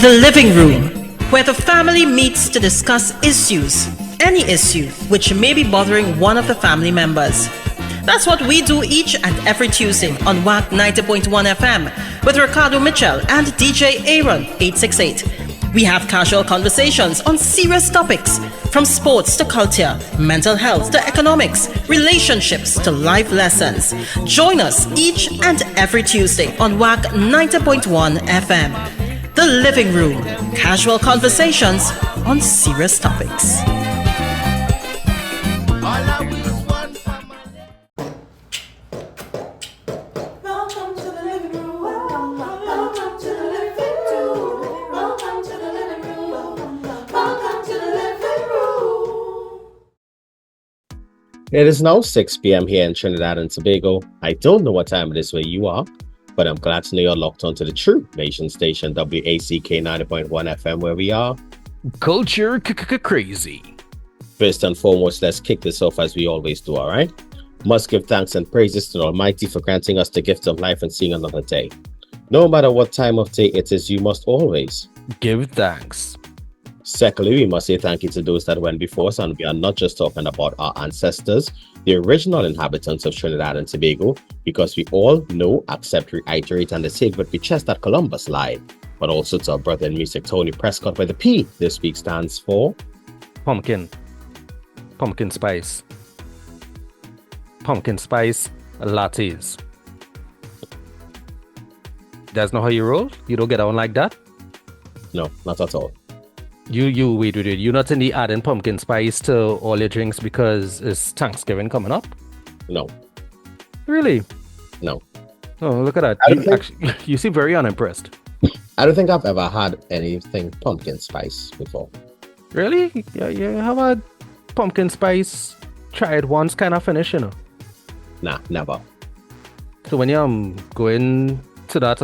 The living room, where the family meets to discuss issues, any issue which may be bothering one of the family members. That's what we do each and every Tuesday on WACK 90.1 FM with Ricardo Mitchell and DJ Aaron868. We have casual conversations on serious topics, from sports to culture, mental health to economics, relationships to life lessons. Join us each and every Tuesday on WACK 90.1 FM. The living room, casual conversations on serious topics. It is now 6 p.m. here in Trinidad and Tobago. I don't know what time it is where you are, but I'm glad to know you're locked onto the true nation station, WACK 90.1 FM, where we are culture crazy. First and foremost, let's kick this off as we always do, all right? Must give thanks and praises to the Almighty for granting us the gift of life and seeing another day. No matter what time of day it is, you must always give thanks. Secondly, we must say thank you to those that went before us, and we are not just talking about our ancestors, the original inhabitants of Trinidad and Tobago, because we all know, accept, reiterate, and say what we chest that Columbus lied, but also to our brother in music, Tony Prescott, where the P this week stands for pumpkin spice lattes. That's not how you roll? You don't get on like that? No, not at all. Wait. You're not in the adding pumpkin spice to all your drinks because it's Thanksgiving coming up? No. Really? No. Oh, look at that. You seem very unimpressed. I don't think I've ever had anything pumpkin spice before. Really? Yeah. How about pumpkin spice? Try it once, kind of finish, you know? Nah, never. So when you going to that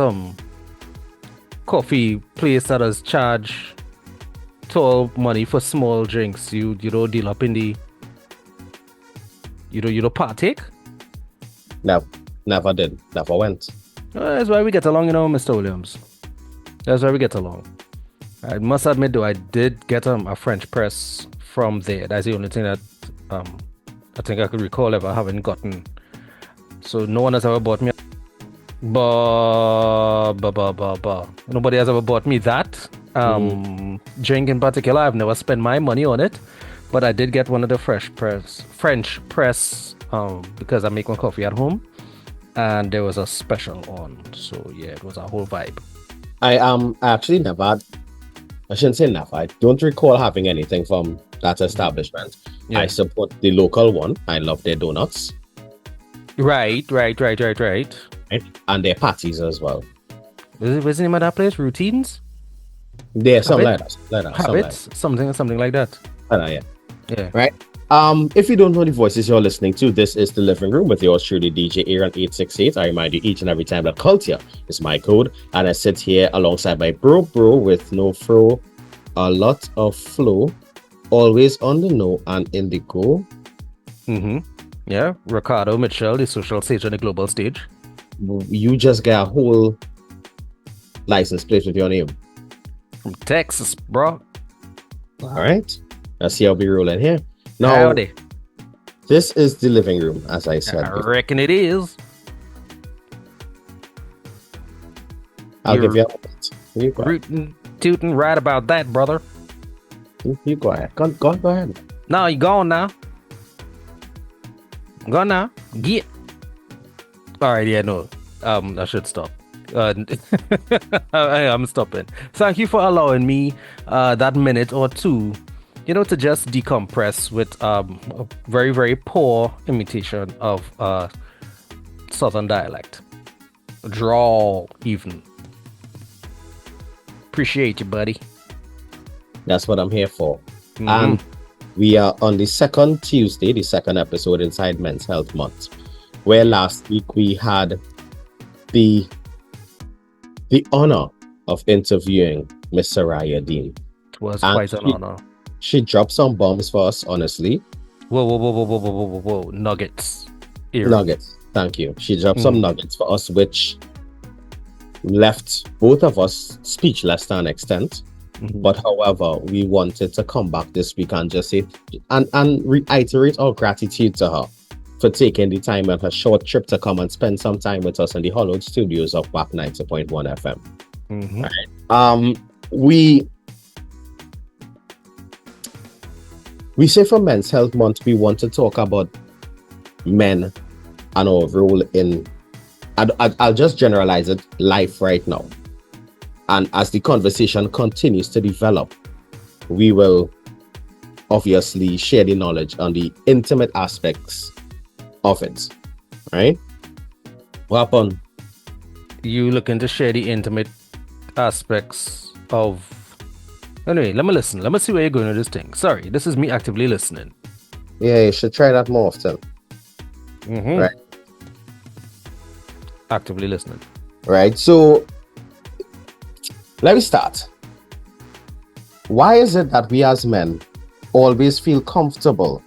coffee place that does charge tall money for small drinks, you don't deal up in the you don't partake? No, never did. Never went. That's why we get along, you know, Mr. Williams. That's why we get along. I must admit though, I did get a French press from there. That's the only thing that I think I could recall ever having gotten. So no one has ever bought me nobody has ever bought me that drink in particular. I've never spent my money on it, but I did get one of the French press because I make my coffee at home, and there was a special on. So yeah, it was a whole vibe. I actually never had, I shouldn't say never, I don't recall having anything from that establishment. Yeah. I support the local one. I love their donuts. Right. And their patties as well. What's the name of that place? Routines? Yeah, something like that. Habits? Something like that. Yeah. Right. If you don't know the voices you're listening to, this is The Living Room with yours truly, DJ Aaron868. I remind you each and every time that culture is my code, and I sit here alongside my bro with no fro, a lot of flow, always on the know and in the go. Yeah, Ricardo Mitchell, the social stage on the global stage. You just got a whole license plate with your name. From Texas, bro. All right. Let's see how we rolling here. Now, howdy. This is The Living Room, as I said. I reckon it is. I'll give you a moment. You go rootin', tootin' right about that, brother. You go ahead. Go ahead. No, you gone now. Go now. Get. All right, yeah, no. I should stop. I'm stopping. Thank you for allowing me that minute or two, to just decompress with a very, very poor imitation of Southern dialect. Drawl, even. Appreciate you, buddy. That's what I'm here for. And we are on the second Tuesday, the second episode inside Men's Health Month, where last week we had the honor of interviewing Miss Saraya Dean. It was quite an honor. She dropped some bombs for us, honestly. Whoa. Nuggets. Nuggets. Thank you. She dropped some nuggets for us, which left both of us speechless to an extent. But however, we wanted to come back this week and just say and reiterate our gratitude to her for taking the time on her short trip to come and spend some time with us in the hollowed studios of WACK 90.1 FM. Right. We say for Men's Health Month, we want to talk about men and our role in, I'll just generalize it, life right now. And as the conversation continues to develop, we will obviously share the knowledge on the intimate aspects of it, right? What happened? You looking to share the intimate aspects of... Anyway, let me listen. Let me see where you're going with this thing. Sorry, this is me actively listening. Yeah, you should try that more often. Right. Actively listening. Right, so let me start. Why is it that we as men always feel comfortable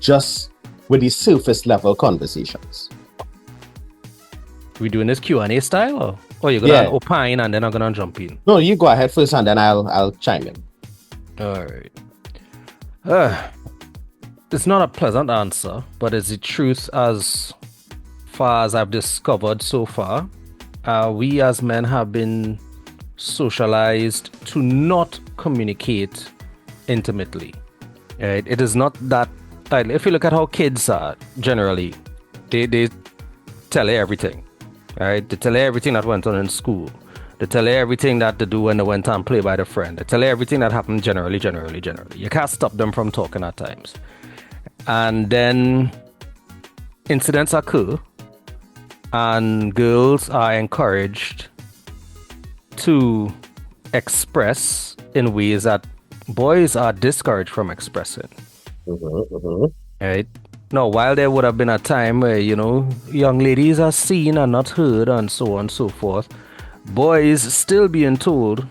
just with the surface level conversations? We doing this Q&A style, or you're gonna opine and then I'm gonna jump in? No, you go ahead first and then I'll chime in. All right. It's not a pleasant answer, but it's the truth as far as I've discovered so far. We as men have been socialized to not communicate intimately. Right? It is not that. If you look at how kids are generally, they tell you everything. Right? They tell you everything that went on in school. They tell you everything that they do when they went and play by the friend. They tell you everything that happened generally. You can't stop them from talking at times. And then incidents occur and girls are encouraged to express in ways that boys are discouraged from expressing. Right? Now, while there would have been a time where, young ladies are seen and not heard and so on and so forth, boys still being told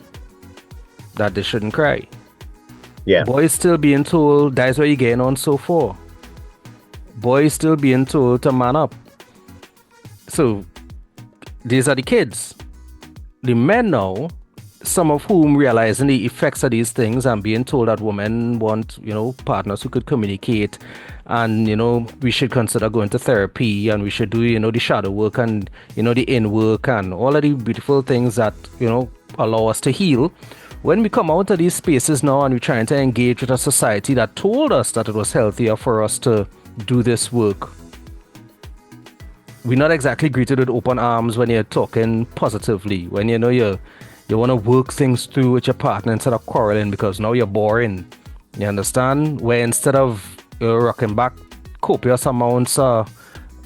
that they shouldn't cry. Yeah. Boys still being told that's what you're getting on so for. Boys still being told to man up. So these are the kids. The men now, some of whom realizing the effects of these things and being told that women want, partners who could communicate and, we should consider going to therapy and we should do, the shadow work and, the in work and all of the beautiful things that, allow us to heal. When we come out of these spaces now and we're trying to engage with a society that told us that it was healthier for us to do this work, we're not exactly greeted with open arms when you're talking positively, when you want to work things through with your partner instead of quarreling because now you're boring. You understand? Where instead of rocking back copious amounts of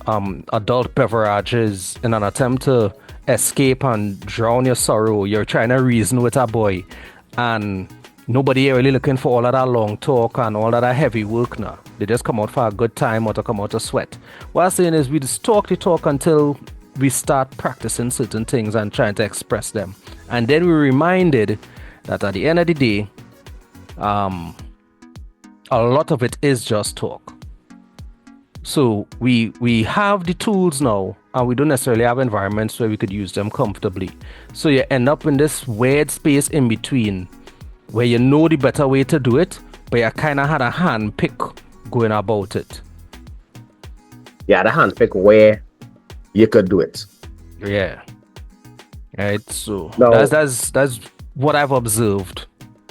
adult beverages in an attempt to escape and drown your sorrow, you're trying to reason with a boy, and nobody really looking for all of that long talk and all of that heavy work now. They just come out for a good time or to come out to sweat. What I'm saying is we just talk the talk until we start practicing certain things and trying to express them. And then we're reminded that at the end of the day, a lot of it is just talk. So we have the tools now, and we don't necessarily have environments where we could use them comfortably. So you end up in this weird space in between where you know the better way to do it, but you kind of had a hand pick going about it. Yeah, the hand pick where you could do it. Yeah. Right. So no, that's what I've observed.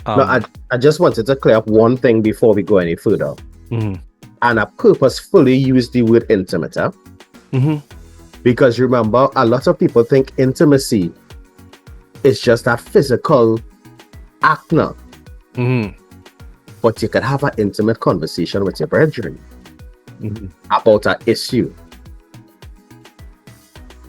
I just wanted to clear up one thing before we go any further. Mm-hmm. And I purposefully use the word intimate. Mm-hmm. Because remember, a lot of people think intimacy is just a physical act now. Mm-hmm. But you could have an intimate conversation with your brethren about an issue.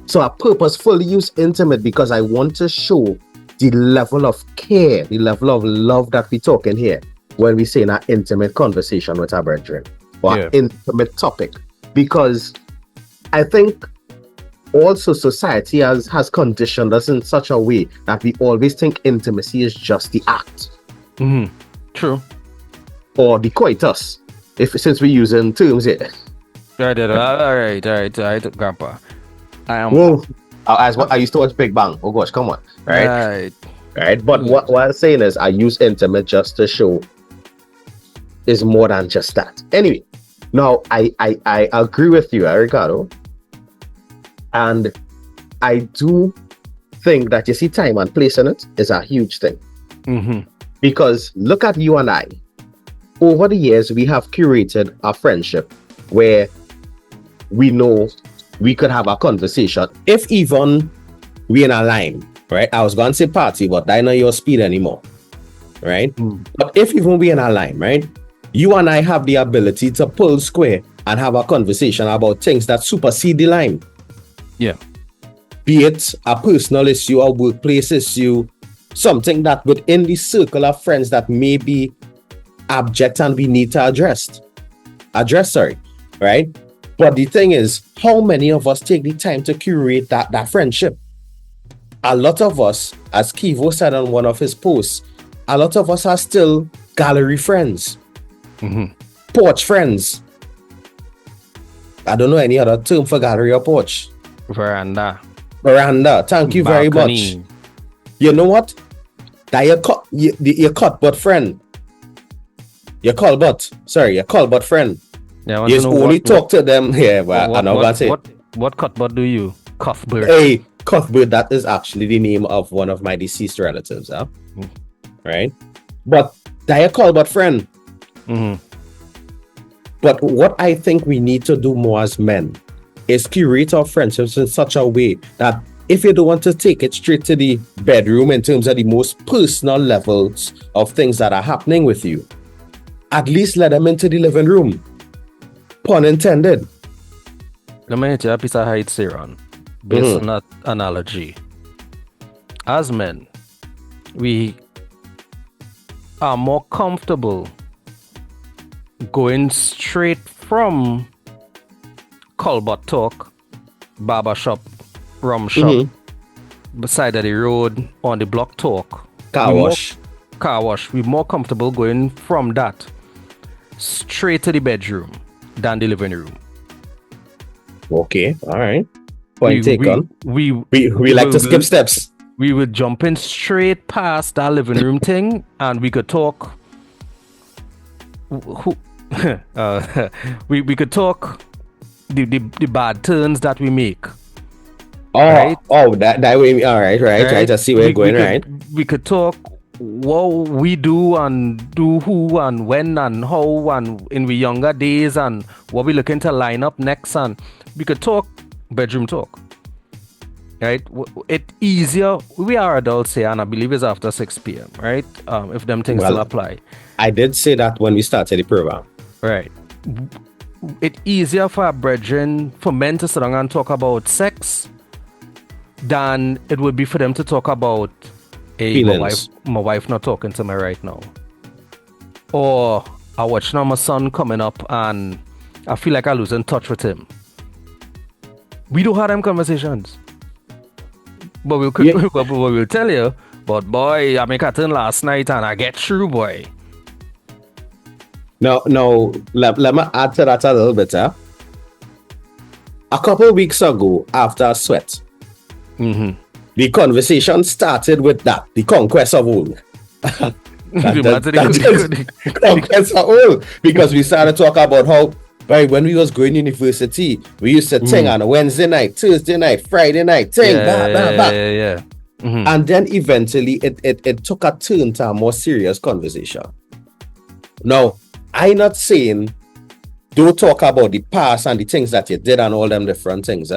So I purposefully use intimate because I want to show the level of care, the level of love that we're talking here when we say in an intimate conversation with our brethren or an intimate topic. Because I think also society has conditioned us in such a way that we always think intimacy is just the act. Mm-hmm. True. Or the coitus, since we're using terms here. All right, Grandpa. Well, As what I used to watch Big Bang. Oh gosh, come on, right? Right. But what I'm saying is, I use intimate just to show is more than just that. Anyway, now I agree with you, Ricardo, and I do think that, you see, time and place in it is a huge thing. Because look at you and I. Over the years, we have curated a friendship where we know we could have a conversation. If even we in a line, right? I was going to say party, but I know your speed anymore, right? But if even we in a line, right? You and I have the ability to pull square and have a conversation about things that supersede the line. Yeah. Be it a personal issue, a workplace issue, something that within the circle of friends that may be abject and we need to address, right? But the thing is, how many of us take the time to curate that friendship? A lot of us, as Kivo said on one of his posts, a lot of us are still gallery friends, porch friends. I don't know any other term for gallery or porch. Veranda. Thank you very much. You know what? That your cut but friend. Your call but friend. Yeah, You only talk to them. Yeah, but I'm not gonna say. What Cuthbert do you? Cuthbert. Hey, Cuthbert, that is actually the name of one of my deceased relatives, right? But that your call but friend. But what I think we need to do more as men is curate our friendships in such a way that if you don't want to take it straight to the bedroom in terms of the most personal levels of things that are happening with you, at least let them into the living room. Pun intended. Let me hit you a piece of height, Siron, based on that analogy. As men, we are more comfortable going straight from Colbert talk, barbershop, rum shop, beside of the road, on the block talk, car wash. We're more comfortable going from that straight to the bedroom than the living room. Okay, all right. Point taken. We like to skip steps. We would jump in straight past that living room thing, and we could talk. We could talk the bad turns that we make. That way. All right. I see where you're going. Right. We could talk what we do and do who and when and how and in we younger days and what we looking to line up next, and we could talk bedroom talk. Right? It easier. We are adults here, and I believe it's after 6 p.m. Right? If them things still apply. I did say that when we started the program. Right. It's easier for for men to sit down and talk about sex than it would be for them to talk about my wife not talking to me right now. Or I watch now my son coming up and I feel like I'm losing touch with him. We don't have them conversations. But we'll tell you, but boy, I make a turn last night and I get through, boy. No, let me add to that a little bit. A couple of weeks ago, after Sweat, the conversation started with the conquest of all. Conquest of all. Because we started talking about how, right, when we was going to university, we used to sing on a Wednesday night, Thursday night, Friday night, sing, Yeah. And then eventually it took a turn to a more serious conversation. Now, I'm not saying don't talk about the past and the things that you did and all them different things,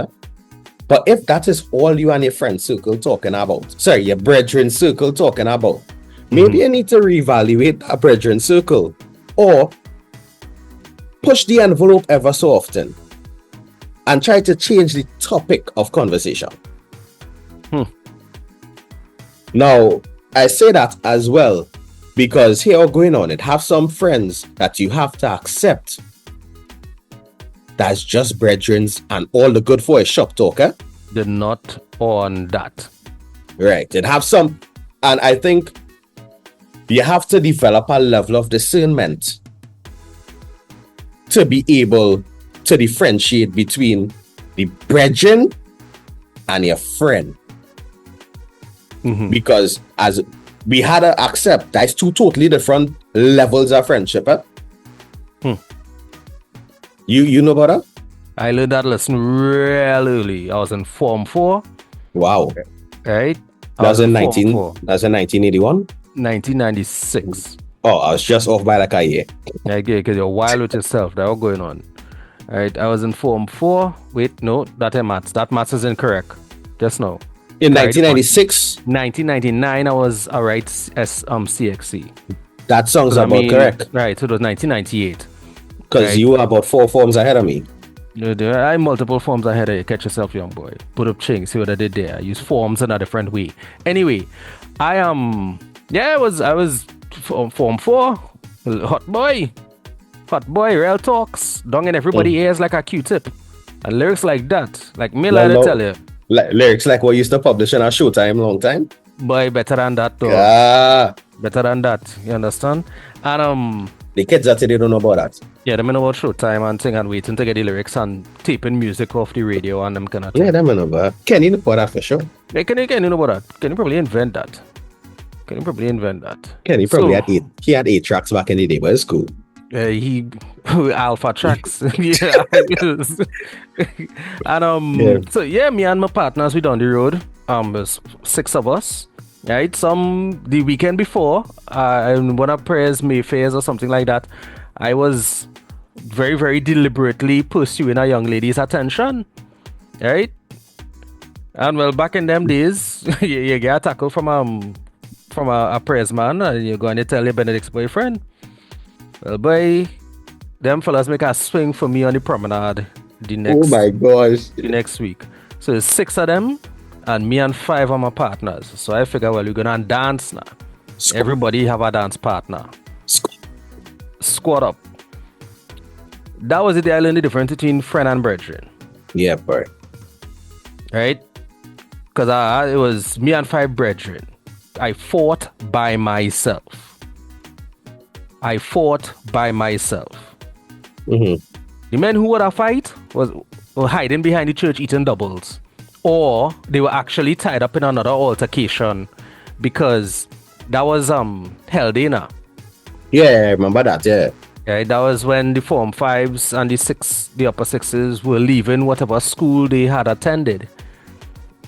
but if that is all you and your friend circle talking about, your brethren circle talking about, maybe you need to reevaluate that brethren circle or push the envelope ever so often and try to change the topic of conversation. Now, I say that as well because here going on, it have some friends that you have to accept that's just brethrens and all the good for a shop talker. They're not on that. Right. It have some, and I think you have to develop a level of discernment to be able to differentiate between the brethren and your friend. Mhm. Because as we had to accept that's two totally different levels of friendship. You know about that? I learned that lesson real early. I was in Form 4, Wow. right? That's in Form 1981. 1996. Oh, I was just off by like a year. Yeah, because you're wild with yourself. That was going on. Right, I was in Form 4. Wait, no, that ain't maths. That maths is incorrect. Just now. In Right, 1996, 1999, I was alright as CXC. that sounds I about mean, correct. right, so it was 1998. Because right. you were about 4 forms ahead of me. There are multiple forms ahead of you. Catch yourself, young boy. Put up ching, see what I did there. I use forms in a different way. Anyway, I was Form 4. Hot boy, real talks. Dung in everybody's ears like a Q-tip. And lyrics like that. Like me, I tell you. Lyrics like what used to publish in our Showtime long time. Boy, better than that though. Better than that. You understand? And the kids that they don't know about that. yeah, they know about Showtime and thing and waiting to get the lyrics and taping music off the radio and them kind of thing. Yeah, them know about. Kenny know about that for sure. Yeah, can you know about that? Can you probably invent that? Kenny probably had 8 tracks back in the day, but it's cool. He alpha tracks. Yeah. And so yeah, me and my partners we down the road. There's 6 of us. Right. The weekend before, one of prayers Mayfairs or something like that, I was very, very deliberately pursuing a young lady's attention. Right? And well, back in them days, you get a tackle from a prayers man and you're going to tell your Benedict's boyfriend. Well, boy, them fellas make a swing for me on the promenade the next week. So there's 6 of them and me and 5 of my partners. So I figure, well, we're gonna dance now. Everybody have a dance partner. Squad up. That was the day I learned the difference between friend and brethren. Yeah, boy. Right? Because it was me and 5 brethren. I fought by myself. Mm-hmm. The men who would have fight were hiding behind the church eating doubles. Or they were actually tied up in another altercation because that was hell day now. Yeah, I remember that, yeah. Right, that was when the Form 5s and the upper 6s were leaving whatever school they had attended.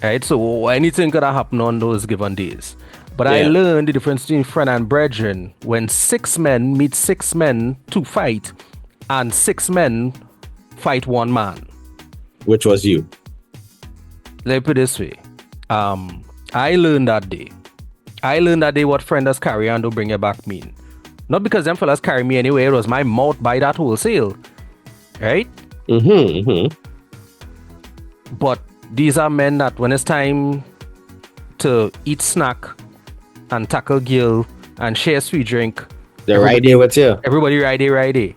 Right, so anything could have happened on those given days. But I learned the difference between friend and brethren when 6 men meet 6 men to fight and 6 men fight 1 man. Which was you. Let me put it this way. I learned that day what friends carry and don't bring it back mean. Not because them fellas carry me anyway, it was my mouth by that wholesale. Right? But these are men that when it's time to eat snack and tackle girl and share sweet drink, they're right there with you. Everybody right there.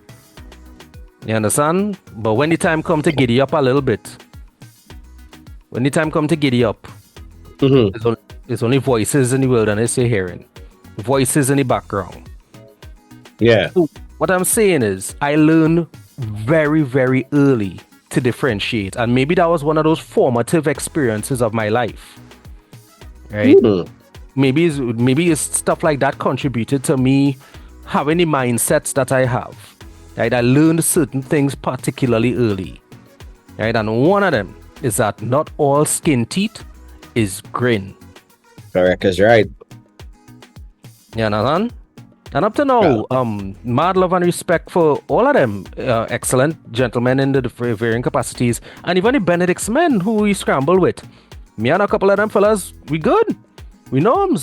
You understand? But when the time come to giddy up a little bit, there's only voices in the wilderness you're hearing. Voices in the background. Yeah. So what I'm saying is, I learned very, very early to differentiate. And maybe that was one of those formative experiences of my life. Right? Maybe it's stuff like that contributed to me having the mindsets that I have. Right? I learned certain things particularly early. Right? And one of them is that not all skin teeth is grin. Correct is right. You understand? And up to now, mad love and respect for all of them excellent gentlemen in the varying capacities, and even the Benedict's men who we scramble with. Me and a couple of them fellas, we good. We know them.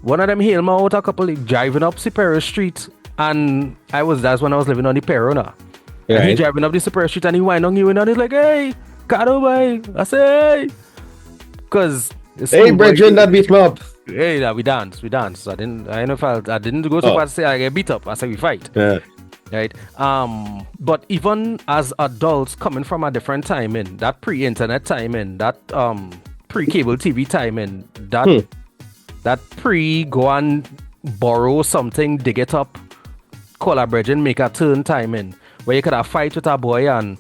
One of them hailed me out a couple driving up Superior Street, and that's when I was living on the Perro now. Right. And he driving up the Superior Street and he wind on you and he's like, hey, Cado boy. I say, hey. Because hey, brethren, that beat me up. Hey, we dance. I didn't go so far to say I get beat up. I say we fight. Yeah. Right. But even as adults coming from a different timing, that pre-internet timing, that pre-cable TV timing, that pre-go and borrow something, dig it up, call a brethren, make a turn timing, where you could have fight with a boy and,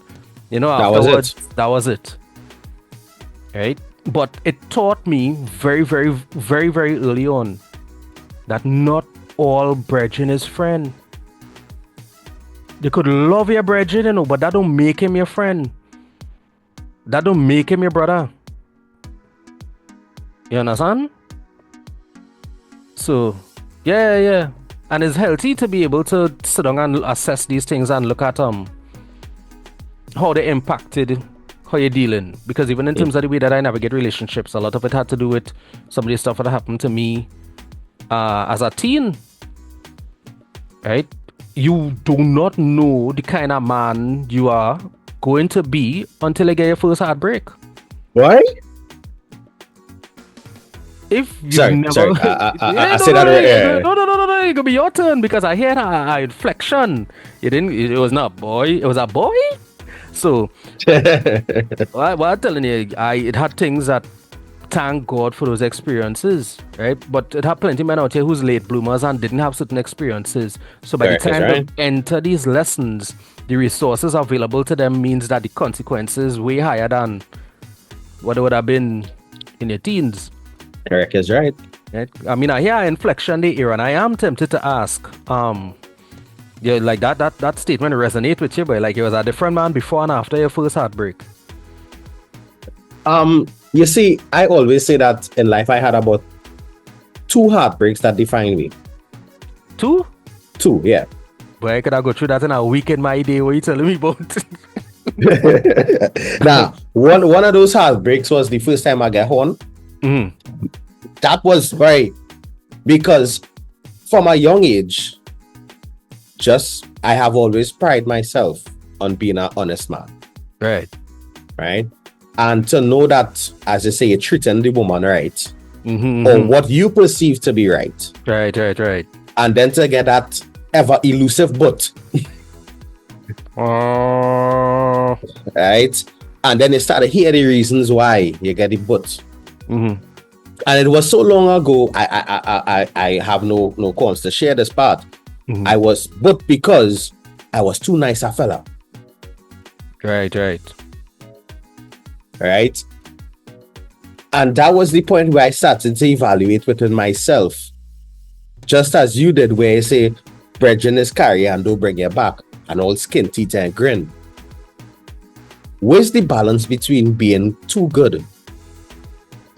afterwards, that was it. Right? But it taught me very, very, very, very early on that not all brethren is friend. You could love your brethren, you know, but that don't make him your friend. That don't make him your brother. You understand? So, yeah. And it's healthy to be able to sit down and assess these things and look at how they impacted how you're dealing. Because even in terms of the way that I navigate relationships, a lot of it had to do with some of the stuff that happened to me as a teen. Right? You do not know the kind of man you are going to be until you get your first heartbreak. Why? If you Sorry, never... I said that earlier. No, it could be your turn because I heard an inflection. It was not a boy, it was a boy. So, what I'm telling you, it had things that, thank God for those experiences, right? But it had plenty of men out here who's late bloomers and didn't have certain experiences. So by the time they enter these lessons, the resources available to them means that the consequences way higher than what it would have been in your teens. Eric is right. I mean, I hear inflection there, and I am tempted to ask, yeah, like that statement resonate with you, but like you was a different man before and after your first heartbreak. You see, I always say that in life I had about 2 heartbreaks that defined me. 2? 2, yeah. But I could have go through that in a week in my day. What you telling me about? Now, one of those heartbreaks was the first time I got horn. Mm-hmm. That was right, because from a young age, I have always prided myself on being an honest man. Right. And to know that, as you say, you're treating the woman right, mm-hmm. or what you perceive to be right. Right. And then to get that ever elusive but. Right? And then you start to hear the reasons why you get the but. Mm-hmm. And it was so long ago, I have no cause to share this part. Mm-hmm. I was but because I was too nice a fella. Right. And that was the point where I started to evaluate within myself. Just as you did, where you say, brethren is carry and don't bring it back, and all skin, teeth, and grin. Where's the balance between being too good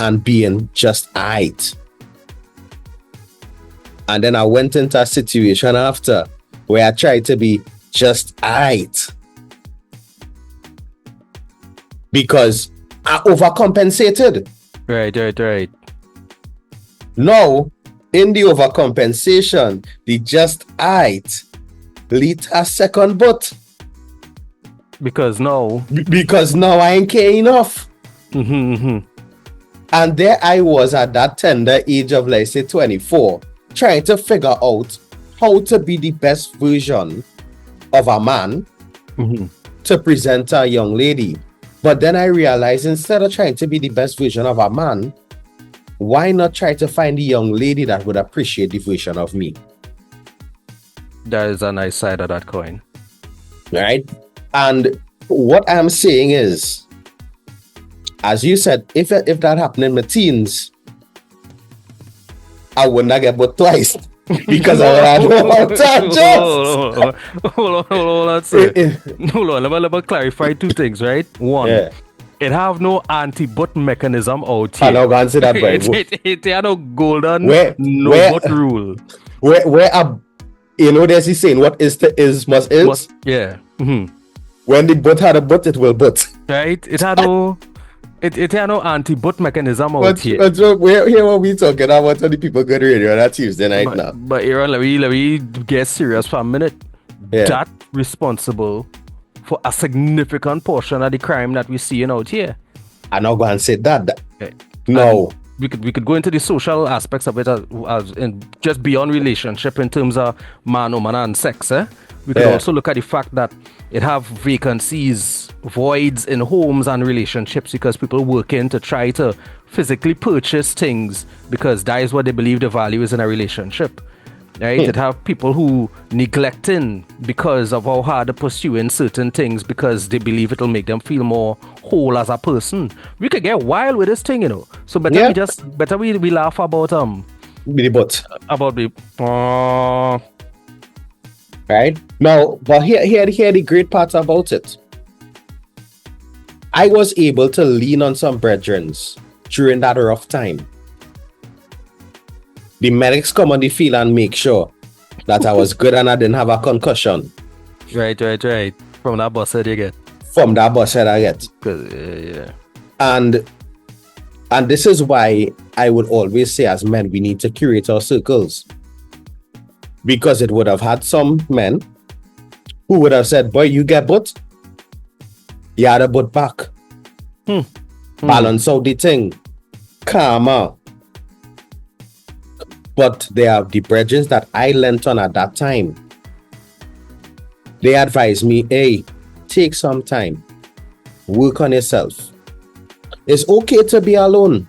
and being just aight? And then I went into a situation after where I tried to be just aight, because I overcompensated. Right. Now, in the overcompensation, the just aight lead a second but. Because now I ain't care enough. Mm-hmm. And there I was at that tender age of, let's say, 24, trying to figure out how to be the best version of a man mm-hmm. to present to a young lady. But then I realized, instead of trying to be the best version of a man, why not try to find a young lady that would appreciate the version of me? That is a nice side of that coin. Right? And what I'm saying is, as you said, if that happened in my teens, I would not get but twice. Because I would have no touches. Hold on. Let me clarify 2 things, right? 1, it have no anti-butt mechanism out here. I'm not going to say that, but it have no golden butt rule. There's this saying, what is to is must is. Yeah. Mm-hmm. When the butt had a butt, it will butt. Right? It had no anti-butt mechanism out here. But here what we talking about on the People Good Radio that Tuesday night now. But Aaron, let me get serious for a minute. Yeah. That responsible for a significant portion of the crime that we see out here. I'm not going to say that. Okay. No. And we could go into the social aspects of it as in just beyond relationship in terms of man, woman, and sex. We could also look at the fact that it have vacancies, voids in homes and relationships because people working to try to physically purchase things because that is what they believe the value is in a relationship. right? It have people who neglecting because of how hard they're pursuing certain things because they believe it'll make them feel more whole as a person. We could get wild with this thing, So better we laugh about With the butt. about the Right? Now, but here the great part about it. I was able to lean on some brethrens during that rough time. The medics come on the field and make sure that I was good and I didn't have a concussion. Right. From that bus head you get. From that bus head I get. Yeah. And this is why I would always say as men, we need to curate our circles. Because it would have had some men who would have said, boy, you get butt. You had a butt back. Balance out the thing. Calmer. But they are the bridges that I lent on at that time. They advised me, hey, take some time. Work on yourself. It's okay to be alone.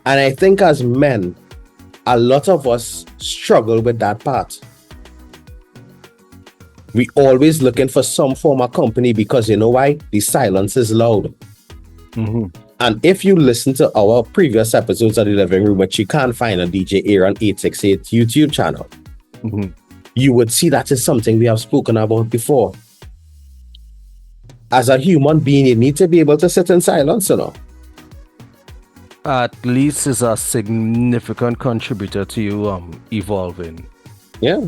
And I think as men, a lot of us struggle with that part. We always looking for some form of company because you know why? The silence is loud. And if you listen to our previous episodes of The Living Room, which you can find on DJ Aaron868 YouTube channel, you would see that is something we have spoken about before. As a human being, you need to be able to sit in silence, At least is a significant contributor to you evolving. Yeah.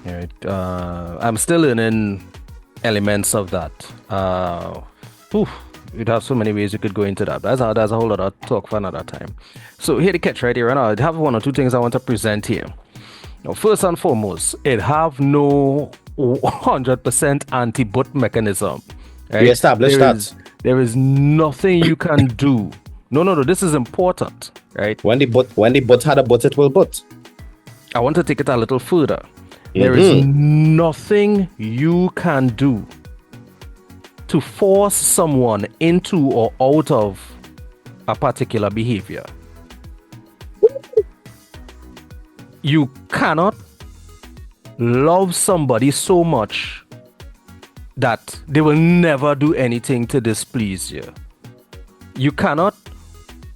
Right. I'm still learning elements of that. You'd have so many ways you could go into that. That's a whole lot of talk for another time. So here the catch right here. And I have one or two things I want to present here. Now, first and foremost, it have no 100% anti-butt mechanism. Right? We established that. There is nothing you can do. No. This is important, right? When the butt had a butt, it will butt. I want to take it a little further. There is nothing you can do to force someone into or out of a particular behavior. You cannot love somebody so much that they will never do anything to displease you. You cannot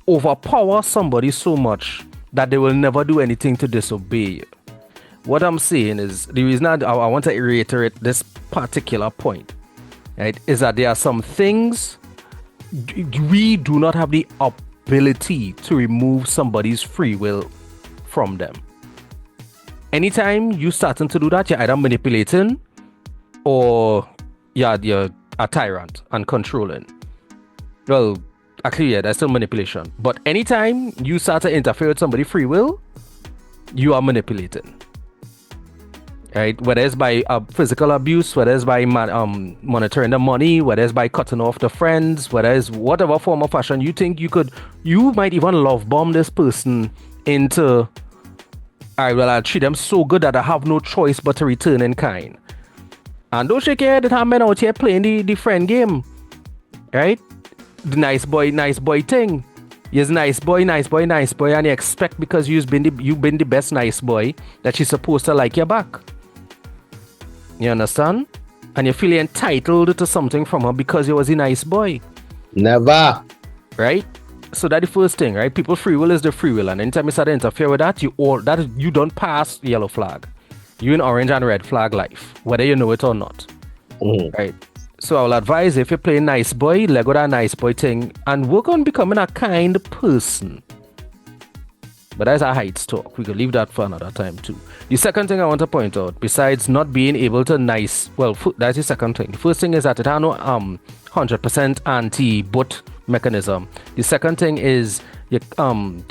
overpower somebody so much that they will never do anything to disobey you. What I'm saying is, the reason I want to reiterate this particular point, right, is that there are some things we do not have the ability to remove somebody's free will from them. Anytime you starting to do that, you're either manipulating or you're a tyrant and controlling. Well, actually, yeah, that's still manipulation. But anytime you start to interfere with somebody's free will, you are manipulating. Right? Whether it's by physical abuse, whether it's by monitoring the money, whether it's by cutting off the friends, whether it's whatever form of fashion you think you might even love bomb this person into, I'll treat them so good that I have no choice but to return in kind. And don't shake your head that men out here playing the friend game. Right? The nice boy thing. Yes, nice boy, and you expect because you've been the best nice boy that she's supposed to like your back. You understand? And you feel entitled to something from her because you was a nice boy. Never. Right? So that's the first thing, right? People's free will is the free will, and anytime you start to interfere with that, you don't pass the yellow flag. You in orange and red flag life, whether you know it or not. Right? So I will advise, if you're playing nice boy, let go that nice boy thing and work on becoming a kind person. But that's a heights talk. We could leave that for another time too. The second thing I want to point out, besides not being able to that's the second thing. The first thing is that it has no 100% anti-butt mechanism. The second thing is you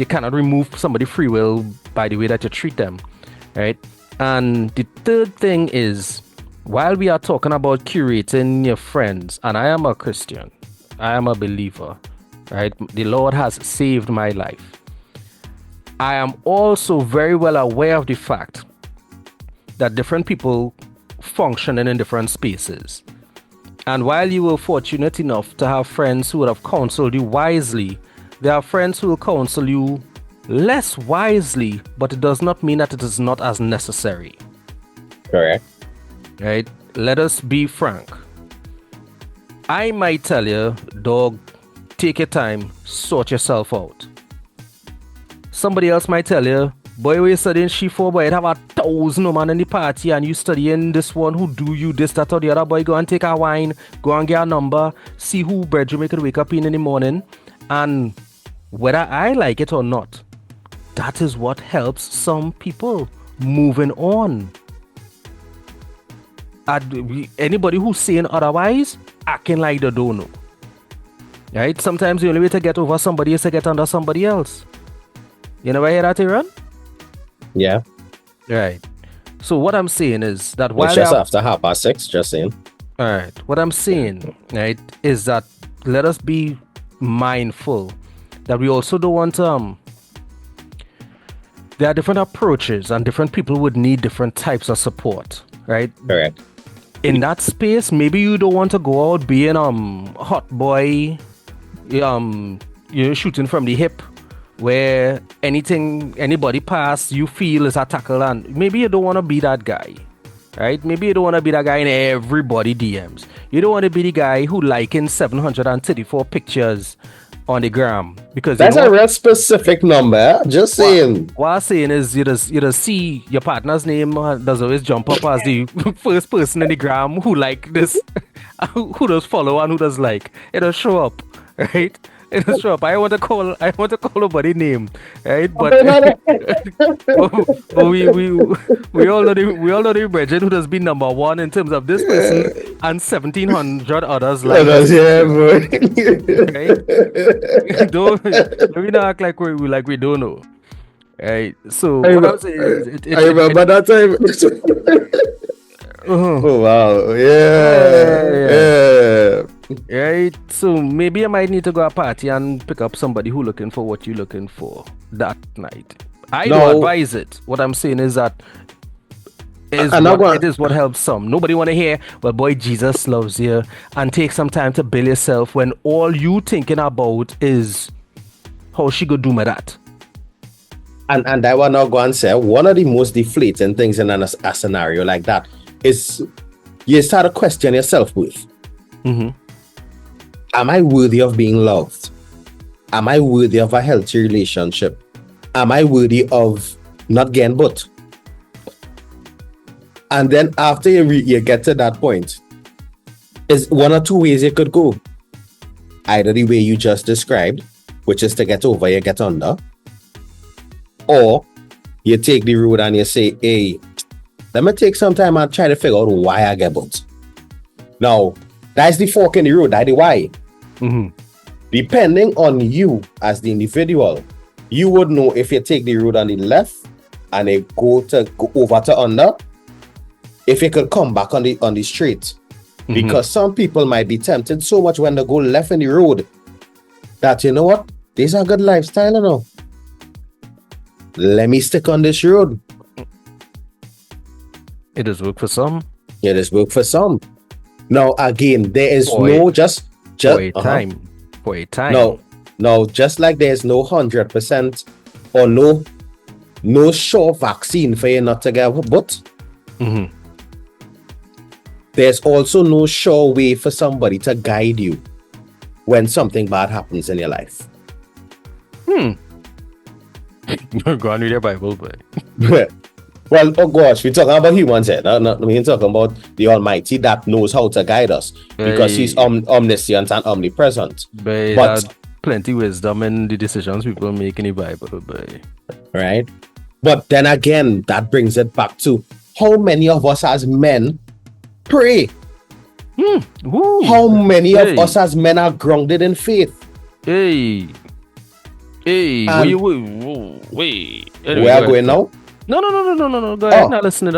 cannot remove somebody's free will by the way that you treat them, right? And the third thing is, while we are talking about curating your friends, and I am a Christian, I am a believer, right? The Lord has saved my life. I am also very well aware of the fact that different people function in different spaces. And while you were fortunate enough to have friends who would have counseled you wisely, there are friends who will counsel you less wisely, but it does not mean that it is not as necessary. Correct. Right? Let us be frank. I might tell you, dog, take your time, sort yourself out. Somebody else might tell you, boy, we're studying she for, boy, it have 1,000 man in the party and you studying this one who do you this, that, or the other. Boy, go and take a wine, go and get a number, see who bread you make it wake up in the morning. And whether I like it or not, that is what helps some people moving on. Anybody who's saying otherwise, acting like they don't know. Right? Sometimes the only way to get over somebody is to get under somebody else. You never hear that, Aaron? Yeah. Right. So what I'm saying is that while It's just after 6:30, just saying. all right, what I'm saying, right, is that let us be mindful that we also don't want there are different approaches and different people would need different types of support, right? Correct. In that space, maybe you don't want to go out being hot boy, shooting from the hip, where anybody pass you feel is a tackle, and maybe you don't want to be that guy, right? Maybe you don't want to be that guy in everybody DMs. You don't want to be the guy who liking 734 pictures on the gram, because That's a real specific number. Just saying. What I'm saying is you just see your partner's name does always jump up as the first person in the gram who like this, who does follow and who does like. It does show up, right? It does show up. I want to call nobody name, right? But we all know the Bridget who has been number one in terms of this person and 1,700 others like us. Yeah, boy. Right? Don't let me not act like we don't know. Right. So what I'm saying is I remember that time. Oh wow. Yeah. Right. So maybe I might need to go to a party and pick up somebody who looking for what you're looking for that night. I don't advise it. What I'm saying is that it is what helps some. Nobody want to hear, well, boy, Jesus loves you, and take some time to build yourself when all you thinking about is how she go do me that. And I want to go and say one of the most deflating things in a scenario like that is you start to question yourself with. Mm-hmm. Am I worthy of being loved? Am I worthy of a healthy relationship? Am I worthy of not getting butt? And then after you get to that point, is one or two ways it could go. Either the way you just described, which is to get over, you get under, or you take the road and you say, hey, let me take some time and try to figure out why I get butt. Now, that's the fork in the road, that's the why. Mm-hmm. Depending on you as the individual, you would know if you take the road on the left and you go over to under, if you could come back on the straight. Mm-hmm. Because some people might be tempted so much when they go left in the road that, you know what, this is a good lifestyle, you know. Let me stick on this road. It does work for some. It does work for some. Now again, there is for a time. No, just like there's no 100% or no sure vaccine for you not to get but there's also no sure way for somebody to guide you when something bad happens in your life. Go on with your Bible, boy. Well, oh gosh, we're talking about humans here. We're talking about the Almighty that knows how to guide us because He's omniscient and omnipresent. But plenty wisdom in the decisions people make in the Bible, boy. Right? But then again, that brings it back to how many of us as men pray? How many of us as men are grounded in faith? Wait. Wait. Anyway, where are going now? No. Go ahead. Not listening.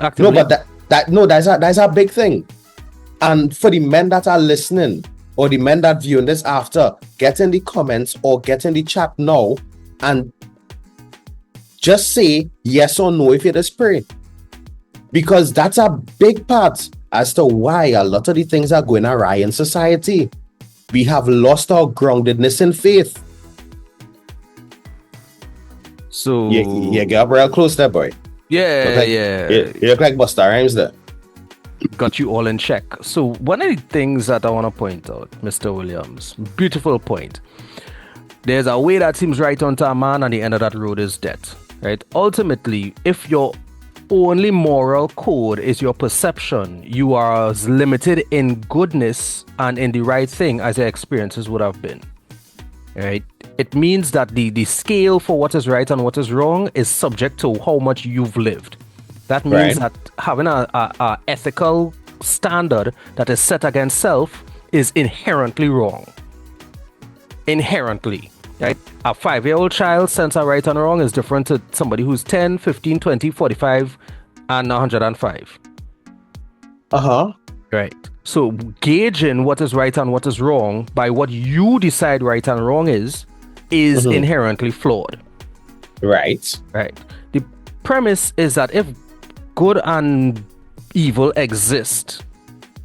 Actively. No, but that's a big thing. And for the men that are listening, or the men that viewing this after, get in the comments or get in the chat now and just say yes or no if you just pray. Because that's a big part as to why a lot of the things are going awry in society. We have lost our groundedness in faith. So You get up real close there, boy. yeah. You look like Busta Rhymes there. Got you all in check. So one of the things that I want to point out, Mr. Williams, beautiful point. There's a way that seems right unto a man, and the end of that road is death. Right? Ultimately, if your only moral code is your perception, you are as limited in goodness and in the right thing as your experiences would have been. Right? It means that the scale for what is right and what is wrong is subject to how much you've lived. That means that having a ethical standard that is set against self is inherently wrong. Inherently. Right? A 5-year-old child's sense of right and wrong is different to somebody who's 10, 15, 20, 45, and 105. Right. So gauging what is right and what is wrong by what you decide right and wrong is inherently flawed. Right. Right. The premise is that if good and evil exist,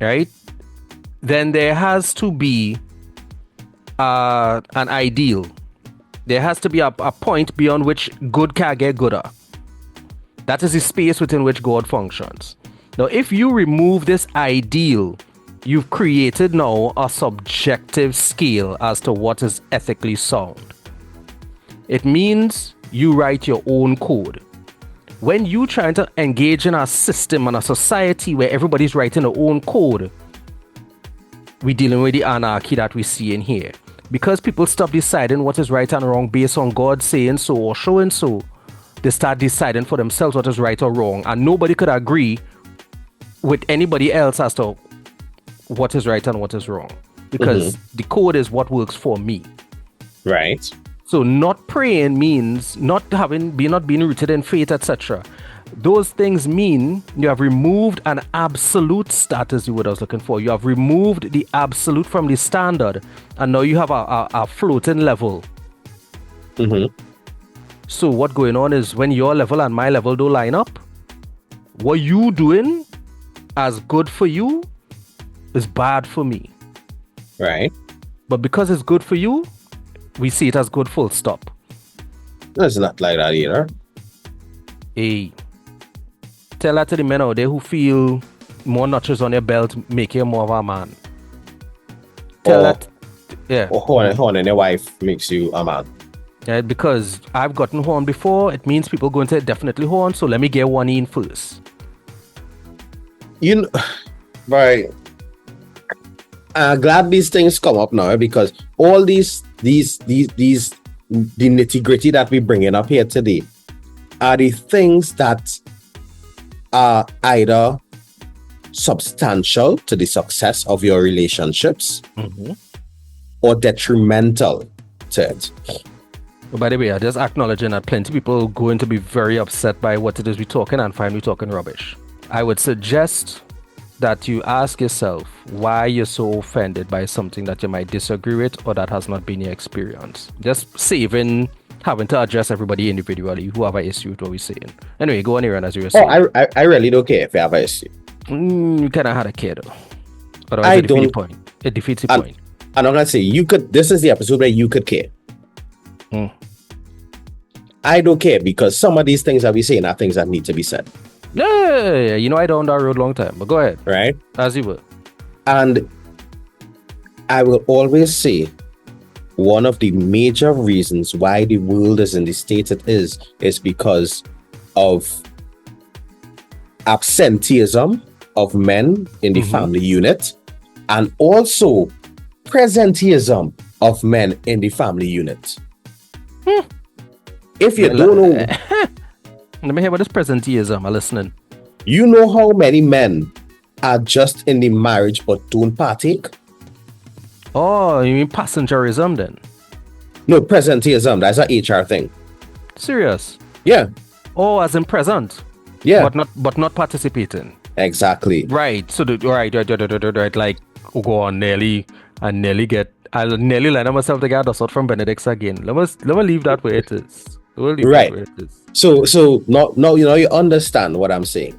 right, then there has to be an ideal. There has to be a point beyond which good can get gooder. That is the space within which God functions. Now, if you remove this ideal, you've created now a subjective scale as to what is ethically sound. It means you write your own code. When you try to engage in a system and a society where everybody's writing their own code, we're dealing with the anarchy that we see in here. Because people stop deciding what is right and wrong based on God saying so or showing so, they start deciding for themselves what is right or wrong, and nobody could agree with anybody else as to what is right and what is wrong, because the code is what works for me. Right. So not praying means not being rooted in faith, etc. Those things mean you have removed an absolute status, the word I was looking for. You have removed the absolute from the standard, and now you have a floating level. So what's going on is when your level and my level don't line up, what you doing as good for you is bad for me. Right. But because it's good for you, we see it as good, full stop. It's not like that either. Hey, tell that to the men out there who feel more notches on their belt make you more of a man. Tell that, yeah. Or horn and your wife makes you a man. Yeah, because I've gotten horn before, it means people going to definitely horn, so let me get one in first. You know, right. I'm glad these things come up now, because all the nitty-gritty that we're bringing up here today are the things that are either substantial to the success of your relationships or detrimental to it. But by the way, I'm just acknowledging that plenty of people are going to be very upset by what it is we're talking and find we talking rubbish. I would suggest that you ask yourself why you're so offended by something that you might disagree with or that has not been your experience. Just saving having to address everybody individually who have an issue with what we're saying. Anyway, go on, Aaron, as you were saying. Oh, I really don't care if you have an issue. You kind of had a care though. Otherwise, it defeats the point. It defeats the point. I'm not gonna say you could. This is the episode where you could care. I don't care, because some of these things that we saying are things that need to be said. Yeah, you know I down that road long time, but go ahead. Right? As you will. And I will always say one of the major reasons why the world is in the state it is because of absenteeism of men in the family unit, and also presenteeism of men in the family unit. If you don't know, let me hear about this presenteeism. I'm listening. You know how many men are just in the marriage but don't partake? Oh, you mean passengerism then? No, presenteeism. That's an HR thing. Serious? Yeah. Oh, as in present. Yeah. But not participating. Exactly. Right. So right. Like go on, I'll nearly line up myself to get a sort from Benedict's again. Let me leave that where it is. Right. So now you understand what I'm saying.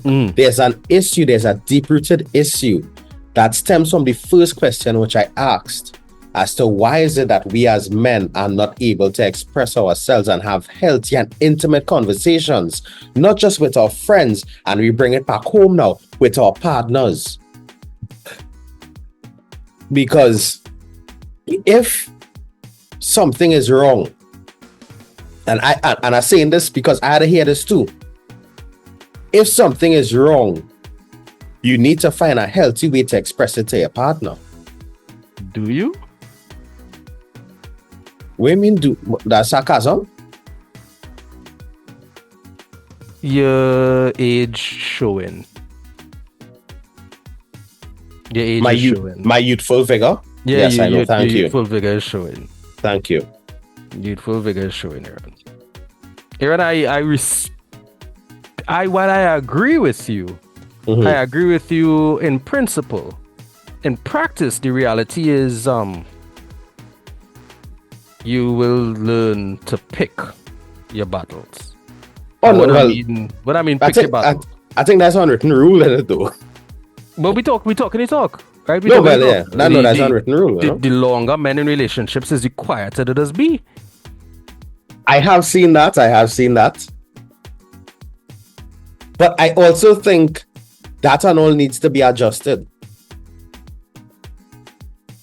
There's an issue, there's a deep-rooted issue that stems from the first question which I asked. as to why is it that we as men are not able to express ourselves and have healthy and intimate conversations, not just with our friends, and we bring it back home now with our partners. Because if something is wrong, and I'm saying this because I had to hear this too. If something is wrong, you need to find a healthy way to express it to your partner. Do you? What do you mean do? That's sarcasm? Your age showing. Your age is showing. My youthful vigor? Yeah, yes, I know. Thank you. Youthful vigor is showing. Thank you. Youthful vigor is showing, Aaron. Aaron, while I agree with you, I agree with you in principle. In practice, the reality is you will learn to pick your battles. Oh, no, what I mean pick your battles. I think that's unwritten rule in it though. But we talk, right? That's unwritten rule. The longer men in relationships is the quieter it does be. I have seen that. But I also think that and all needs to be adjusted.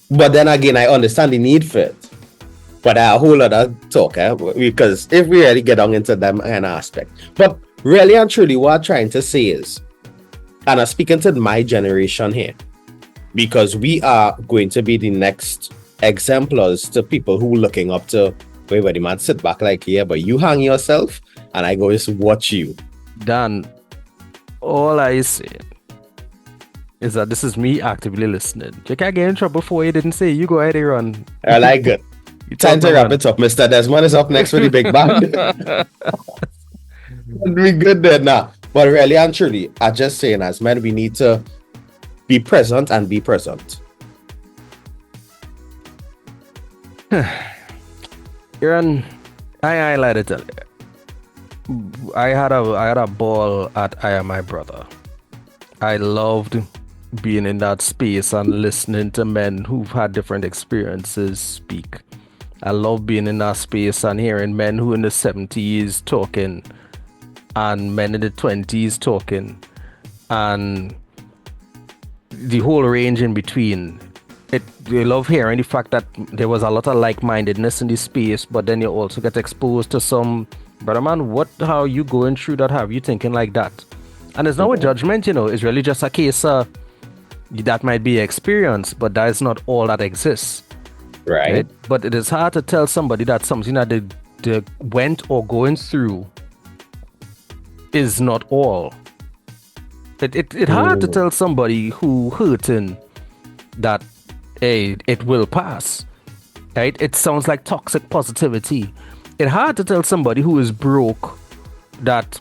But then again, I understand the need for it. But a whole other talk, because if we really get on into them kind of aspect. But really and truly, what I'm trying to say is, and I'm speaking to my generation here, because we are going to be the next exemplars to people who are looking up to where the man sit back like, yeah, but you hang yourself and I go just watch you. Dan, all I say is that this is me actively listening. You can't get in trouble for you didn't say. You go ahead, Aaron. I like it. Time to wrap it up, Mr. Desmond is up next with the big band. We good there now. But really and truly, I'm just saying, as men, we need to be present and be present. Aaron, I like to tell you, I had a ball at I Am My Brother. I loved being in that space and listening to men who've had different experiences speak. I love being in that space and hearing men who in the 70s talking and men in the 20s talking and the whole range in between. I love hearing the fact that there was a lot of like-mindedness in this space, but then you also get exposed to some, brother man, how you going through that, have you thinking like that? And it's not a judgment, it's really just a case of that might be experience, but that is not all that exists. Right? But it is hard to tell somebody that something that they went or going through is not all. It's hard to tell somebody who hurting that, hey, it will pass. Right? It sounds like toxic positivity. It's hard to tell somebody who is broke that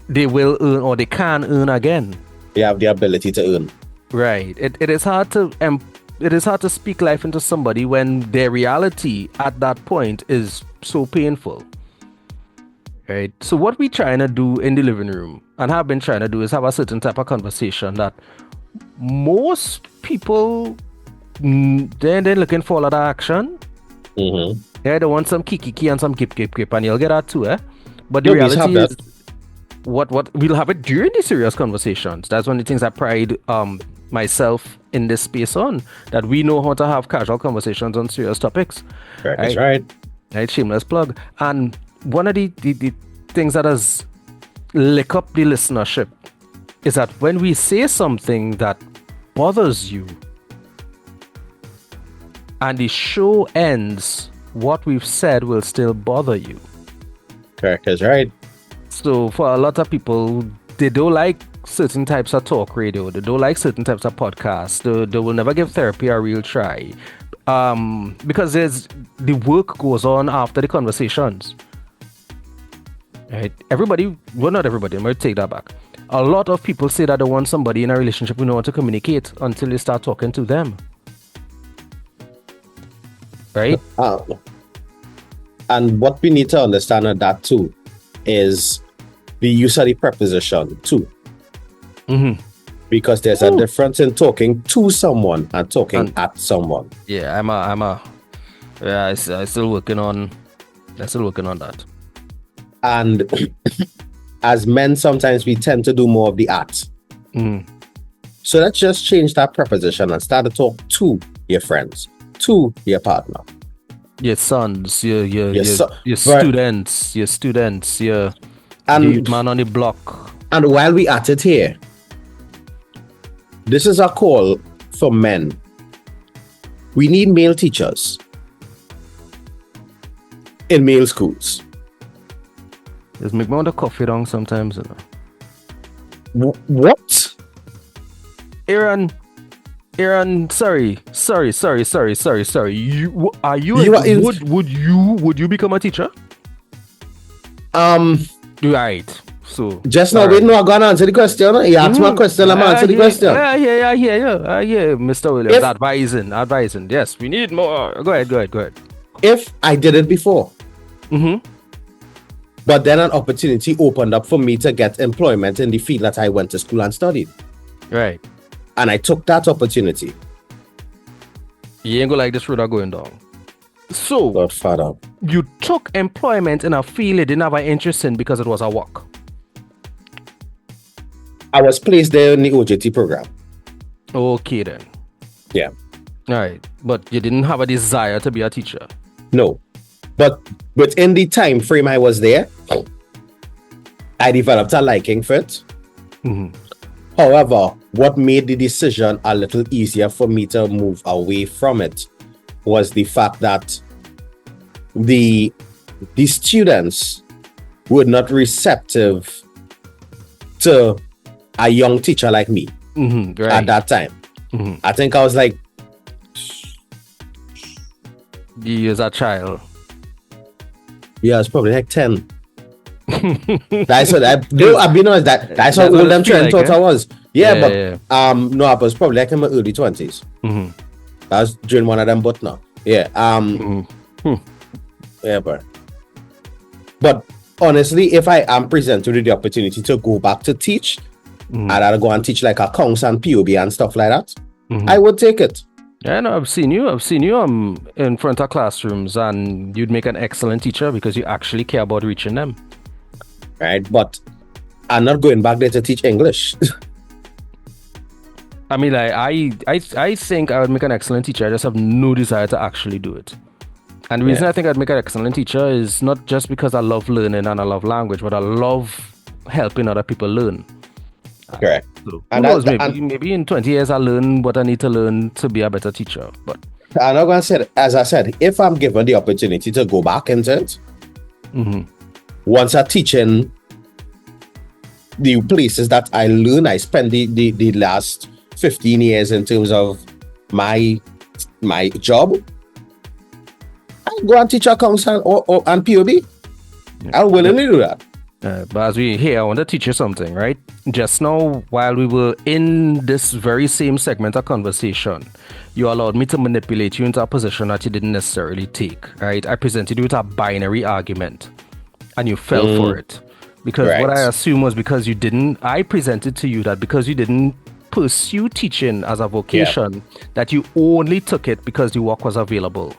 they will earn or they can earn again. They have the ability to earn. Right. It is hard to speak life into somebody when their reality at that point is so painful. Right. So what we trying to do in the living room and have been trying to do is have a certain type of conversation that most people they're looking for a lot of action. Mm-hmm. Yeah, they want some kiki and some kip, and you'll get that too, But the reality is what we'll have it during the serious conversations. That's one of the things I pride myself in this space on, that we know how to have casual conversations on serious topics. Right? That's right. Right, shameless plug. And one of the things that has lick up the listenership is that when we say something that bothers you and the show ends, what we've said will still bother you. Correct, that's right. So for a lot of people, they don't like certain types of talk radio. They don't like certain types of podcasts. They will never give therapy a real try. Because the work goes on after the conversations. Right? Everybody, well, not everybody, I'm going to take that back. A lot of people say that they want somebody in a relationship who know how to communicate until they start talking to them. Right? And what we need to understand of that too is the use of the preposition too. Mm-hmm. because there's a difference in talking to someone and talking at someone. Yeah, I still working on that. And as men, sometimes we tend to do more of the at. So let's just change that preposition and start to talk to your friends, to your partner, your sons, your students, your and man on the block. And while we at it here, this is a call for men. We need male teachers in male schools. Just make me want to coffee down sometimes. What? Aaron, sorry. Would you become a teacher? Right. So just now, wait, no, I'm gonna answer the question. You asked my question, I'm answer the question. Yeah, Mr. Williams. Advising. Yes, we need more. Go ahead. If I did it before, but then an opportunity opened up for me to get employment in the field that I went to school and studied. Right. And I took that opportunity. You ain't gonna like this road I'm going down. So, Godfather, you took employment in a field you didn't have an interest in because it was a WACK. I was placed there in the OJT program. Okay then. Yeah. All right. But you didn't have a desire to be a teacher. No. But within the time frame I was there, I developed a liking for it. However, what made the decision a little easier for me to move away from it was the fact that the students were not receptive to a young teacher like me at that time. I think I was like, you as a child. Yeah, it's probably like 10. That's what I've been honest, that's how old them trend thought I was. No, I was probably like in my early 20s. I was during one of them, but no. Yeah. Yeah, but honestly, if I am presented with the opportunity to go back to teach, I'd go and teach like accounts and POB and stuff like that, I would take it. Yeah, no, I've seen you in front of classrooms, and you'd make an excellent teacher because you actually care about reaching them. Right, but I'm not going back there to teach English. I mean, like, I think I would make an excellent teacher. I just have no desire to actually do it. And the reason I think I'd make an excellent teacher is not just because I love learning and I love language, but I love helping other people learn. Correct. So, who knows, maybe in 20 years I'll learn what I need to learn to be a better teacher. But I'm not going to say, as I said, if I'm given the opportunity to go back into it, once I'm teaching the places that I learn, I spend the last 15 years in terms of my job, I go and teach accounts and POB. I'll willingly do that. But as we here, I want to teach you something, right? Just now, while we were in this very same segment of conversation, you allowed me to manipulate you into a position that you didn't necessarily take, right? I presented you with a binary argument, and you fell for it. Because what I assume was because you didn't, I presented to you that because you didn't pursue teaching as a vocation, that you only took it because the work was available.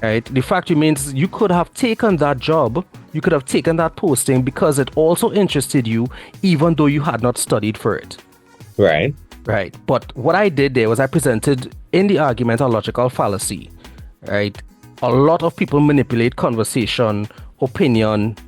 Right? The fact remains you could have taken that job, you could have taken that posting because it also interested you, even though you had not studied for it. Right. But what I did there was I presented in the argument a logical fallacy. Right? A lot of people manipulate conversation, opinion,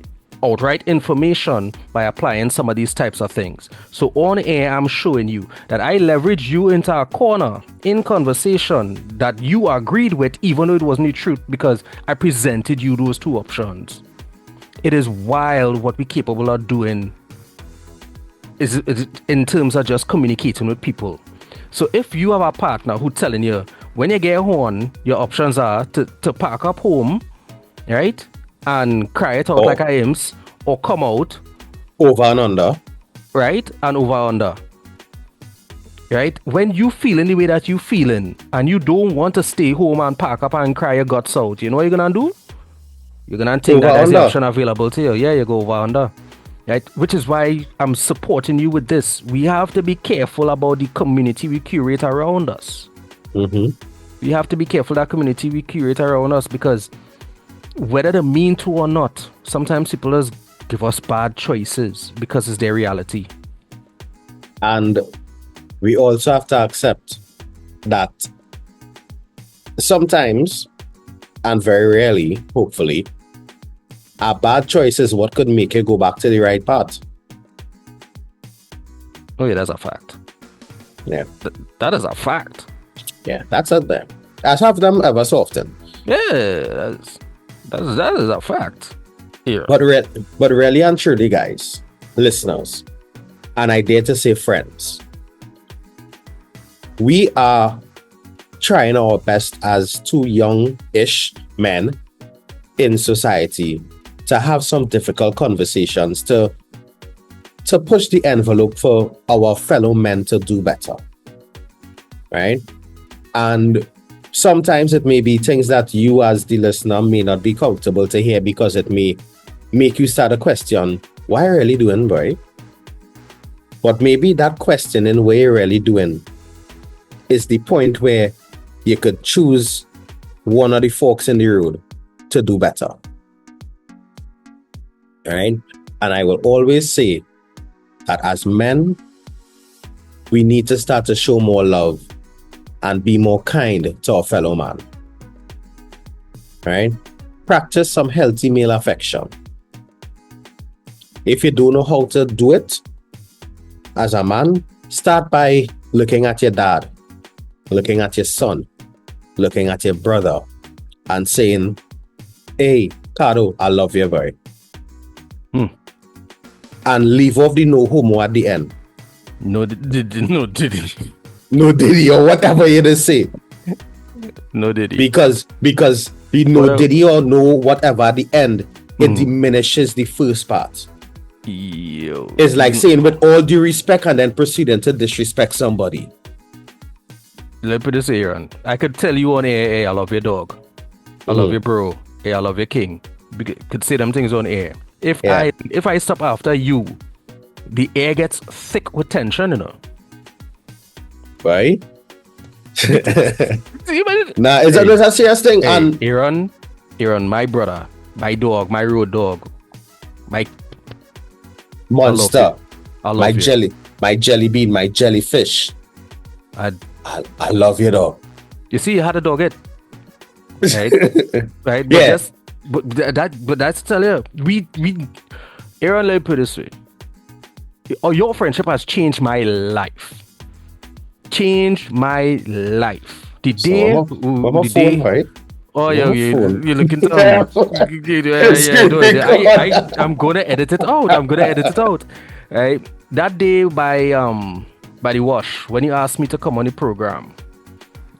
outright information by applying some of these types of things. So on air, I'm showing you that I leveraged you into a corner in conversation that you agreed with, even though it wasn't the truth, because I presented you those two options. It is wild what we're capable of doing is in terms of just communicating with people. So if you have a partner who's telling you, when you get home, your options are to pack up home, right? And cry it out like I am, or come out over and under, right? And over under, right? When you feeling the way that you feeling, and you don't want to stay home and pack up and cry your guts out, you know what you're gonna do? You're gonna think that there's the option available to you. Yeah, you go over under, Right? Which is why I'm supporting you with this. We have to be careful about the community we curate around us. Mm-hmm. We have to be careful that community we curate around us, because whether they mean to or not, sometimes people just give us bad choices because it's their reality. And we also have to accept that sometimes, and very rarely, hopefully, a bad choice is what could make you go back to the right path. Oh yeah, that's a fact. Yeah. That is a fact. Yeah, that's out there. I have them ever so often. Yeah, that is a fact. Here. But really and truly, guys, listeners, and I dare to say friends, we are trying our best as two young-ish men in society to have some difficult conversations to push the envelope for our fellow men to do better, right? And sometimes it may be things that you as the listener may not be comfortable to hear, because it may make you start a question, why are you really doing, boy? But maybe that questioning, what you're really doing, is the point where you could choose one of the forks in the road to do better. All right? And I will always say that as men, we need to start to show more love and be more kind to our fellow man. Right? Practice some healthy male affection. If you don't know how to do it as a man, start by looking at your dad, looking at your son, looking at your brother, and saying, hey, Caro, I love you, boy. And leave off the no homo at the end. No diddy. No diddy, or whatever you just say. No diddy. Because the no diddy or no whatever at the end, it diminishes the first part. Yo. It's like saying with all due respect and then proceeding to disrespect somebody. Let me put this here, Aaron. I could tell you on air, hey, I love your dog. I love your bro. Hey, I love your king. Could say them things on air. If I stop after you, the air gets thick with tension, you know. Right? Nah, is that a serious thing? Hey, And Aaron, my brother, my dog, my road dog, my monster, I love my you. my jelly bean, my jellyfish. I love you, dog. You see, you had a dog, it right, right? Yeah. But that's tell you, we Aaron, let me put it this way. Your friendship has changed my life. Changed my life. The day, the day, right? Oh yeah, you're looking I'm gonna edit it out. Right, that day by the wash, when you asked me to come on the program,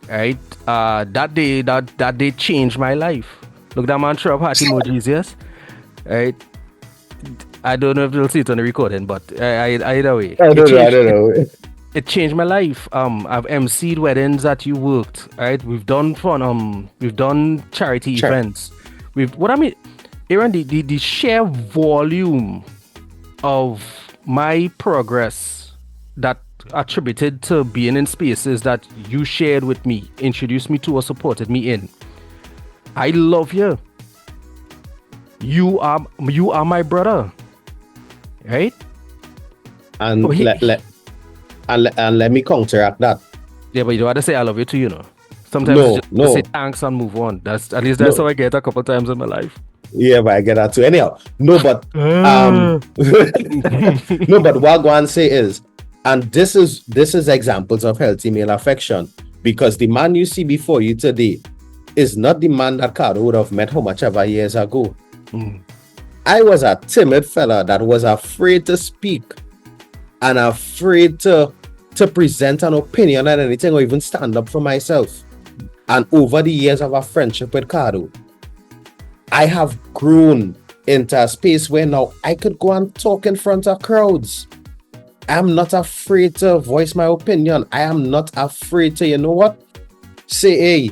right? That day changed my life. Look, that man threw up heart emojis, yes? Right? I don't know if you'll see it on the recording, but either way. I don't know. It changed my life. I've emceed weddings that you worked, right? We've done fun, we've done charity events. Aaron, the sheer volume of my progress that attributed to being in spaces that you shared with me, introduced me to or supported me in. I love you. You are my brother, right? And let me counteract that. Yeah, but you don't have to say I love you too, you know. Sometimes just say thanks and move on. That's how I get a couple times in my life. Yeah, but I get that too. Anyhow, no, but no, but what I want to say is, and this is examples of healthy male affection, because the man you see before you today is not the man that Caro would have met how much ever years ago. I was a timid fella that was afraid to speak and afraid to present an opinion on anything or even stand up for myself. And over the years of our friendship with Caro, I have grown into a space where now I could go and talk in front of crowds. I'm not afraid to voice my opinion. I am not afraid to, you know what? Say, hey,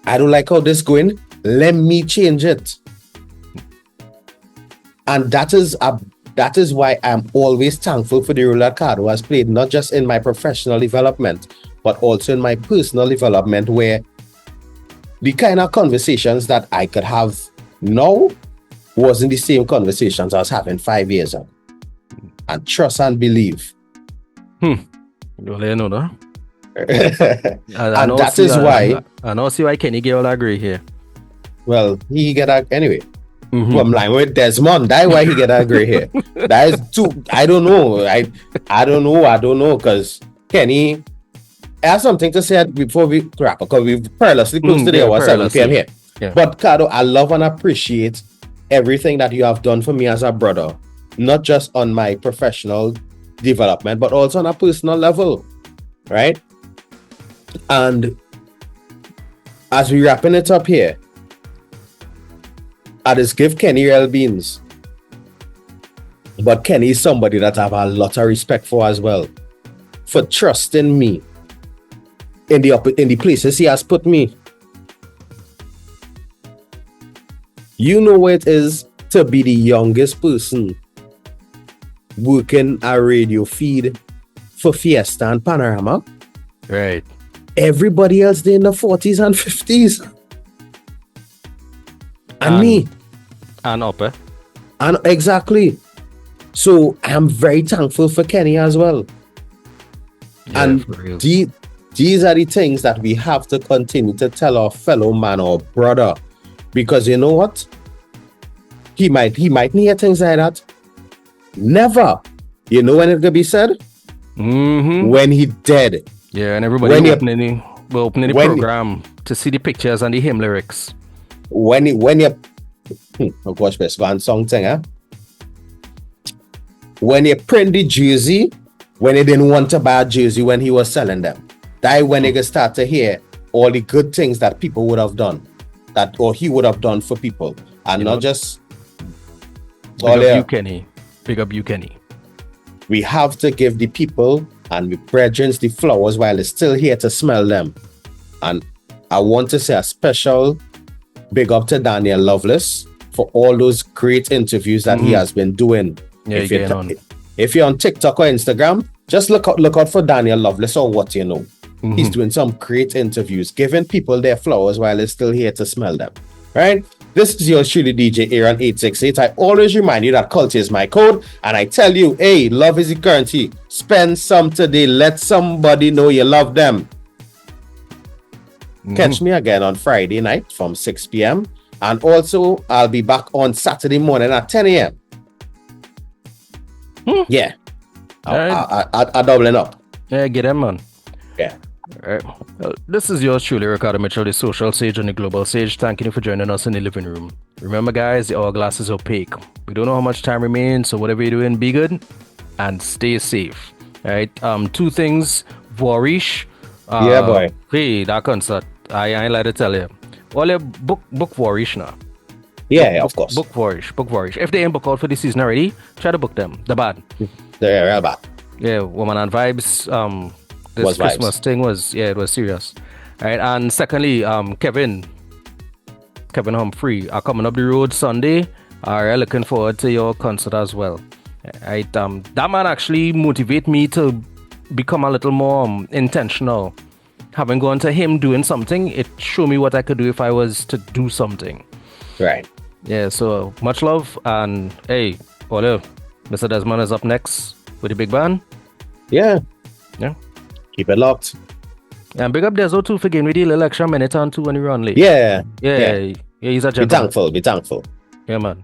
I don't like how this going. Let me change it. And that is that is why I'm always thankful for the role that Ricardo has played, not just in my professional development, but also in my personal development, where the kind of conversations that I could have now wasn't the same conversations I was having 5 years ago. And trust and believe. Well, you know, no? And that is why. I know see why Kenny Gale agree here. Well, he get a anyway. I'm lying with Desmond. That's why he get agree here. That is too. I don't know. I don't know because Kenny has something to say before we wrap because we've perilously close to the hour 7 p.m. here. Yeah. But Ricardo, I love and appreciate everything that you have done for me as a brother, not just on my professional development, but also on a personal level, right? And as we wrapping it up here, I just give Kenny real beans. But Kenny is somebody that I have a lot of respect for as well, for trusting me in the places he has put me. You know what it is to be the youngest person working a radio feed for Fiesta and Panorama. Right. Everybody else they in the 40s and 50s. And me. And up, eh? And exactly. So I'm very thankful for Kenny as well. Yeah, and these are the things that we have to continue to tell our fellow man or brother. Because you know what? He might hear things like that. Never. You know when it could be said? When he dead. Yeah, and everybody will opening the program to see the pictures and the hymn lyrics. When you of course, best one song thing, huh? When you print the jersey, when he didn't want to buy a jersey when he was selling them, that when they could start to hear all the good things that people would have done, or he would have done for people, and not just. Big up you, Kenny. Big up you, Kenny. We have to give the people and the brethren the flowers while they're still here to smell them. And I want to say a special big up to Daniel Lovelace for all those great interviews that he has been doing. Yeah, if you're on TikTok or Instagram, just look out for Daniel Lovelace or what you know. He's doing some great interviews, giving people their flowers while they're still here to smell them. Right? This is your truly DJ Aaron868. I always remind you that culture is my code, and I tell you, hey, love is the currency. Spend some today. Let somebody know you love them. Catch me again on Friday night from 6 p.m. And also, I'll be back on Saturday morning at 10 a.m. Yeah. I'll doubling up. Yeah, get them, man. Yeah. All right. Well, this is yours truly, Ricardo Mitchell, the social sage and the global sage. Thank you for joining us in the living room. Remember, guys, the hourglass is opaque. We don't know how much time remains, so whatever you're doing, be good and stay safe. All right. 2 things. Voirish. Yeah, boy. Hey, that concert. I ain't like to tell you. All your book Voirish now. Yeah, of course. Book Voirish. If they ain't booked out for the season already, try to book them. The bad. They're real bad. Yeah, Woman and Vibes. This Was Christmas vibes. thing it was serious. All right, and secondly, Kevin Humphrey are coming up the road Sunday. Are looking forward to your concert as well. All right, that man actually motivate me to become a little more intentional. Having gone to him doing something, it showed me what I could do if I was to do something. Right. Yeah, so much love, and hey, Ole, Mr. Desmond is up next with the big band. Yeah. Yeah. Keep it locked. And big up Dezo too for giving me the little extra minute on too when you run late. Yeah. Yeah, he's a Be gentleman. thankful. Yeah, man.